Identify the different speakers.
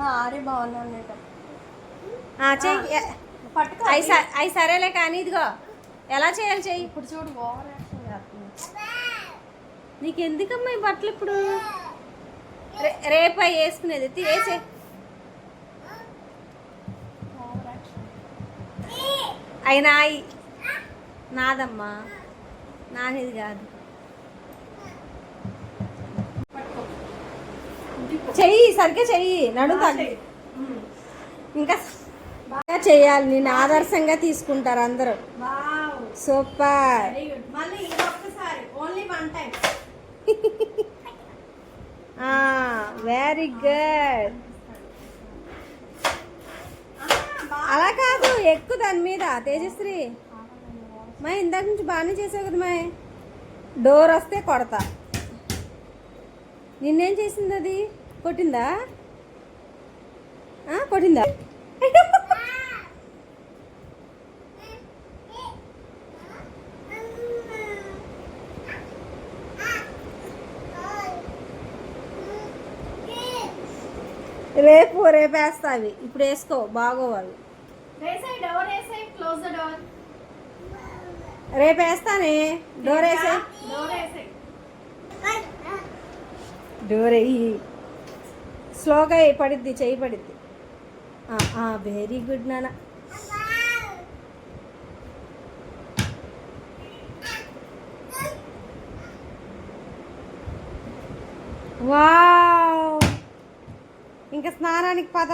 Speaker 1: ఆరి బాగున్నాను
Speaker 2: చెయ్యి
Speaker 1: పట్టుకో.
Speaker 2: అవి సరేలే కానీ ఇదిగో ఎలా చేయాలి చెయ్యి.
Speaker 1: ఇప్పుడు చూడు ఓవర్ యాక్షన్ చేస్తుంది.
Speaker 2: నీకు ఎందుకమ్మా ఈ బట్టలు ఇప్పుడు? రేపు అవి వేసుకునేది వేసే.
Speaker 1: Over action.
Speaker 2: అయినా నాదమ్మా, నాది కాదు. చెయ్యి సరిగ్గా చెయ్యి, నడుతా ఇంకా బాగా చేయాలి. నేను ఆదర్శంగా తీసుకుంటారు అందరూ. సూపర్.
Speaker 1: మళ్ళీ ఇంకొకసారి only one time.
Speaker 2: Very good. అలా కాదు, ఎక్కువ దాని మీద. తేజశ్రీ మా ఇందాక నుంచి బాగానే చేసావు కదా మా. డోర్ వస్తే కొడతా. నిన్నేం చేసింది అది? కొట్టిందా? కొట్టిందా? రేపు వేస్తావి, ఇప్పుడు వేసుకో బాగోవాలి. రేపు వేస్తానే. డోర్ వేసే. డోర్ వేయి. స్లోగా పడిద్ది, చెయ్యి పడిద్ది. వెరీ గుడ్ నాన్న. వావ్, ఇంకా స్నానానికి పద.